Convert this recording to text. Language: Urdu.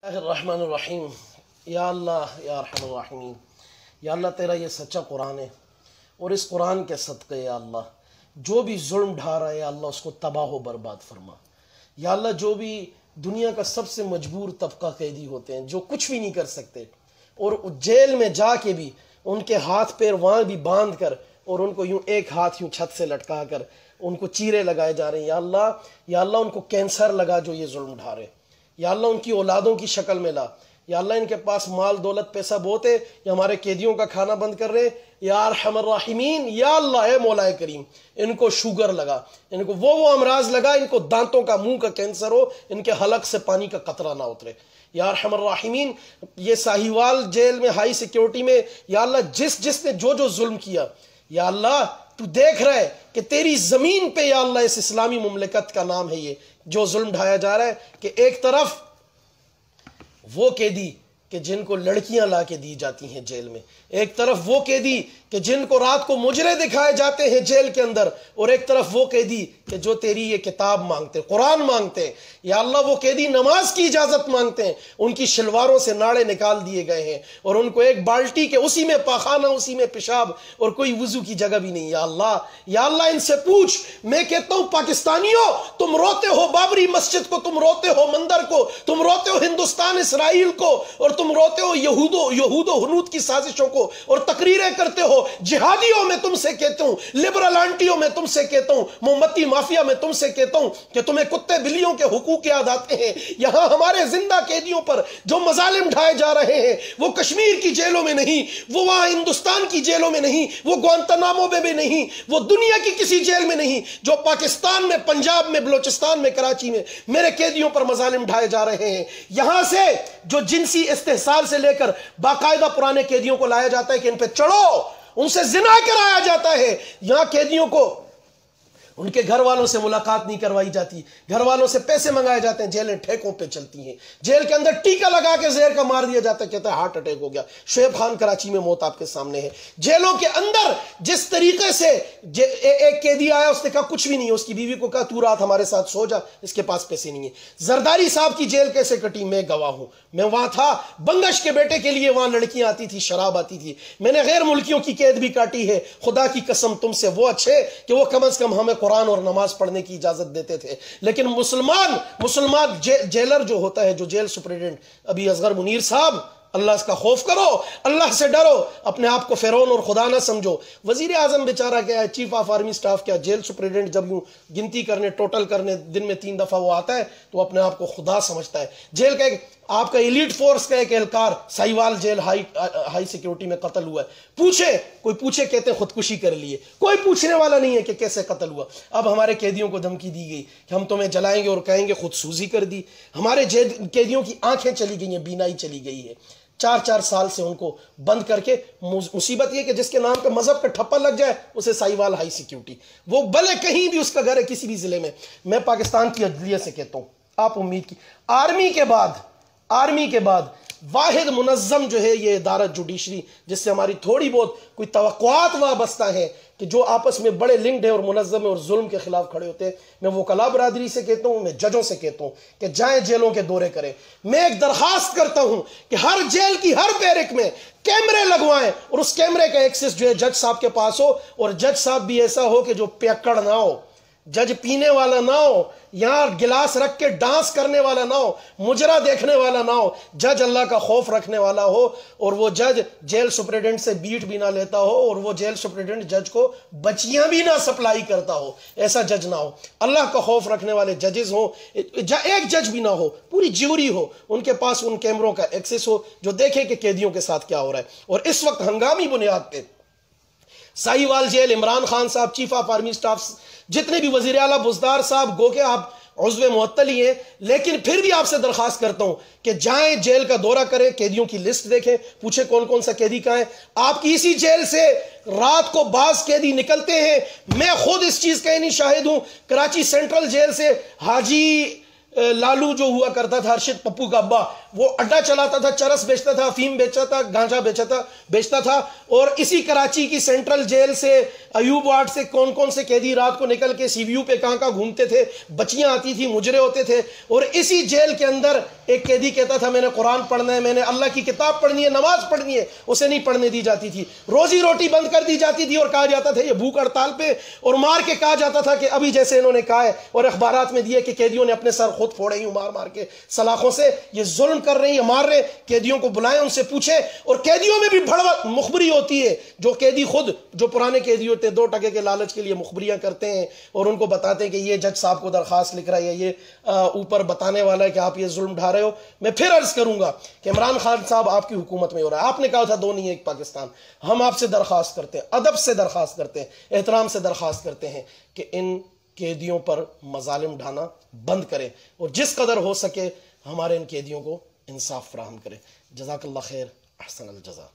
الرحمن الرحیم۔ یا اللہ یا ارحم الراحمین، یا اللہ تیرا یہ سچا قرآن ہے، اور اس قرآن کے صدقے یا اللہ جو بھی ظلم ڈھا رہا ہے یا اللہ اس کو تباہ و برباد فرما۔ یا اللہ جو بھی دنیا کا سب سے مجبور طبقہ قیدی ہوتے ہیں جو کچھ بھی نہیں کر سکتے، اور جیل میں جا کے بھی ان کے ہاتھ پیر وہاں بھی باندھ کر اور ان کو یوں ایک ہاتھ یوں چھت سے لٹکا کر ان کو چیرے لگائے جا رہے ہیں، یا اللہ ان کو کینسر لگا جو یہ ظلم ڈھا رہے ہیں، یا اللہ ان کی اولادوں کی شکل میں لا، یا اللہ ان کے پاس مال دولت پیسہ بہت ہے، یا ہمارے قیدیوں کا کھانا بند کر رہے ہیں، یا ارحم الراحمین، یا اللہ اے مولا کریم ان کو شوگر لگا، ان کو وہ امراض لگا، ان کو دانتوں کا منہ کا کینسر ہو، ان کے حلق سے پانی کا قطرہ نہ اترے، یا ارحم الراحمین۔ یہ ساہیوال جیل میں ہائی سیکیورٹی میں یا اللہ جس نے جو ظلم کیا، یا اللہ تو دیکھ رہا ہے کہ تیری زمین پہ یا اللہ اس اسلامی مملکت کا نام ہے یہ جو ظلم ڈھایا جا رہا ہے، کہ ایک طرف وہ قیدی کہ جن کو لڑکیاں لا کے دی جاتی ہیں جیل میں، ایک طرف وہ قیدی کہ جن کو رات کو مجرے دکھائے جاتے ہیں جیل کے اندر، اور ایک طرف وہ قیدی کہ جو تیری یہ کتاب مانگتے قرآن مانگتے ہیں، یا اللہ وہ قیدی نماز کی اجازت مانگتے ہیں، ان کی شلواروں سے ناڑے نکال دیے گئے ہیں، اور ان کو ایک بالٹی کے اسی میں پاخانہ اسی میں پیشاب اور کوئی وضو کی جگہ بھی نہیں۔ یا اللہ ان سے پوچھ، میں کہتا ہوں پاکستانیوں تم روتے ہو بابری مسجد کو، تم روتے ہو مندر کو، تم روتے ہو ہندوستان اسرائیل کو، اور تم روتے ہو یہود و ہنود کی سازشوں کو، اور تقریریں کرتے ہو جہادیوں میں تم سے کہتا ہوں، لبرل آنٹیوں میں تم سے کہتا ہوں، مومبتی مافیا میں تم سے کہتا ہوں کہ تمہیں کتے بلیوں کے حقوق یاد آتے ہیں۔ یہاں ہمارے زندہ قیدیوں پر جو مظالم ڈھائے جا رہے ہیں وہ کشمیر کی جیلوں میں نہیں، وہ وہاں ہندوستان کی جیلوں میں نہیں، وہ گوانتانامو میں بھی نہیں، وہ دنیا کی کسی جیل میں نہیں، جو پاکستان میں، پنجاب میں، بلوچستان میں، کراچی میں میرے قیدیوں پر مظالم ڈھائے جا رہے ہیں۔ یہاں سے جو جنسی استحصال سے لے کر باقاعدہ پرانے قیدیوں کو لایا جاتا ہے کہ ان پہ چڑھو، ان سے زنا کرایا جاتا ہے، یہاں قیدیوں کو ان کے گھر والوں سے ملاقات نہیں کروائی جاتی، گھر والوں سے پیسے منگائے جاتے ہیں، جیلیں ٹھیکوں پہ چلتی ہیں، جیل کے اندر ٹیکا لگا کے زہر کا مار دیا جاتا ہے، کہتا ہے ہارٹ اٹیک ہو گیا۔ شعیب خان کراچی میں موت آپ کے سامنے ہے۔ جیلوں کے اندر جس طریقے سے ایک قیدی آیا، اس نے کہا کچھ بھی نہیں ہے، اس کی بیوی کو کہا تو رات ہمارے ساتھ سو جا، اس کے پاس پیسے نہیں ہیں۔ زرداری صاحب کی جیل کیسے کٹی، میں گواہ ہوں، میں وہاں تھا، بنگش کے بیٹے کے لیے وہاں لڑکیاں آتی تھی، شراب آتی تھی، میں نے غیر ملکیوں کی قید بھی کاٹی ہے۔ خدا کی قسم تم سے وہ اچھے کہ وہ کم از کم ہمیں قرآن اور نماز پڑھنے کی اجازت دیتے تھے، لیکن مسلمان جیلر جو ہوتا ہے، جو جیل سپرنٹنڈنٹ ابھی اصغر منیر صاحب، اللہ اس کا خوف کرو، اللہ سے ڈرو، اپنے آپ کو فرعون اور خدا نہ سمجھو۔ وزیر اعظم بیچارہ کیا ہے، چیف آف آرمی سٹاف کیا، جیل سپرنٹنڈنٹ جب یوں گنتی کرنے ٹوٹل کرنے دن میں 3 دفعہ وہ آتا ہے تو اپنے آپ کو خدا سمجھتا ہے۔ جیل کا ایک آپ کا ایلیٹ فورس کا ایک اہلکار ساہیوال جیل ہائی سیکیورٹی میں قتل ہوا ہے، کوئی پوچھے کہتے ہیں خودکشی کر لیے، کوئی پوچھنے والا نہیں ہے کہ کیسے قتل ہوا۔ اب ہمارے قیدیوں کو دھمکی دی گئی کہ ہم تمہیں جلائیں گے اور کہیں گے خود سوزی کر دی۔ ہمارے قیدیوں کی آنکھیں چلی گئی ہیں، بینائی چلی گئی ہے، 4 سال سے ان کو بند کر کے۔ مصیبت یہ کہ جس کے نام پہ مذہب کا ٹھپا لگ جائے اسے ساہیوال ہائی سیکیورٹی، وہ بھلے کہیں بھی اس کا گھر ہے کسی بھی ضلع میں۔ میں پاکستان کی عدلیہ سے کہتا ہوں، آپ امید کی آرمی کے بعد واحد منظم جو ہے یہ ادارہ جوڈیشری، جس سے ہماری تھوڑی بہت کوئی توقعات وابستہ ہیں کہ جو آپس میں بڑے لنکڈ ہیں اور منظم ہیں اور ظلم کے خلاف کھڑے ہوتے ہیں، میں وکلاء برادری سے کہتا ہوں، میں ججوں سے کہتا ہوں کہ جائیں جیلوں کے دورے کریں۔ میں ایک درخواست کرتا ہوں کہ ہر جیل کی ہر بیرک میں کیمرے لگوائیں، اور اس کیمرے کا ایکسس جو ہے جج صاحب کے پاس ہو، اور جج صاحب بھی ایسا ہو کہ جو پیکڑ نہ ہو، جج پینے والا نہ ہو، یہاں گلاس رکھ کے ڈانس کرنے والا نہ ہو، مجرا دیکھنے والا نہ ہو، جج اللہ کا خوف رکھنے والا ہو، اور وہ جج جیل سپرنٹنڈنٹ سے بیٹ بھی نہ لیتا ہو، اور وہ جیل سپرنٹنڈنٹ جج کو بچیاں بھی نہ سپلائی کرتا ہو، ایسا جج نہ ہو۔ اللہ کا خوف رکھنے والے ججز ہوں، ایک جج بھی نہ ہو، پوری جیوری ہو، ان کے پاس ان کیمروں کا ایکسس ہو جو دیکھے کہ قیدیوں کے ساتھ کیا ہو رہا ہے۔ اور اس وقت ہنگامی بنیاد پہ ساہیوال جیل، عمران خان صاحب چیف آف آرمی سٹاف، جتنے بھی وزیر اعلیٰ بزدار صاحب، گو کہ آپ عضو معطل ہی ہیں، لیکن پھر بھی آپ سے درخواست کرتا ہوں کہ جائیں جیل کا دورہ کریں، قیدیوں کی لسٹ دیکھیں، پوچھیں کون کون سا قیدی کہاں ہے۔ آپ کی اسی جیل سے رات کو بعض قیدی نکلتے ہیں، میں خود اس چیز کا شاہد ہوں۔ کراچی سینٹرل جیل سے حاجی لالو جو ہوا کرتا تھا ارشد پپو کا ابا، وہ اڈا چلاتا تھا، چرس بیچتا تھا، افیم بیچتا تھا، گانجا بیچتا تھا، اور اسی کراچی کی سینٹرل جیل سے، ایوب وارڈ سے کون کون سے قیدی رات کو نکل کے سی وی یو پہ کہاں گھومتے تھے، بچیاں آتی تھی، مجرے ہوتے تھے، اور اسی جیل کے اندر ایک قیدی کہتا تھا میں نے قرآن پڑھنا ہے، میں نے اللہ کی کتاب پڑھنی ہے، نماز پڑھنی ہے، اسے نہیں پڑھنے دی جاتی تھی، روزی روٹی بند کر دی جاتی تھی، اور کہا جاتا تھا یہ بھوک ہڑتال پہ، اور مار کے کہا جاتا تھا کہ ابھی جیسے انہوں نے کہا ہے اور اخبارات میں دیے کہ قیدیوں نے اپنے سر خود پھوڑے ہی مار مار کے سلاخوں سے، یہ ظلم کر رہے ہیں، یہ مار رہے، قیدیوں کو بلائیں، ان سے پوچھیں، اور قیدیوں میں بھی بھڑوت مخبری ہوتی ہے، جو قیدی خود جو پرانے قیدی ہوتے ہیں 2 ٹکے کے لالچ کے لیے مخبریاں کرتے ہیں اور ان کو بتاتے ہیں کہ یہ جج صاحب کو درخواست لکھ رہا ہے، یہ اوپر بتانے والا ہے کہ آپ یہ ظلم ڈھا رہے ہو۔ میں پھر عرض کروں گا کہ عمران خان صاحب آپ کی حکومت میں ہو رہا ہے، آپ نے کہا تھا 2 نہیں 1 پاکستان، ہم آپ سے درخواست کرتے ہیں، ادب سے درخواست کرتے ہیں، احترام سے درخواست کرتے ہیں کہ ان قیدیوں پر مظالم ڈھانا بند کریں، اور جس قدر ہو سکے ہمارے ان قیدیوں کو انصاف فراہم کریں۔ جزاک اللہ خیر، احسن الجزا۔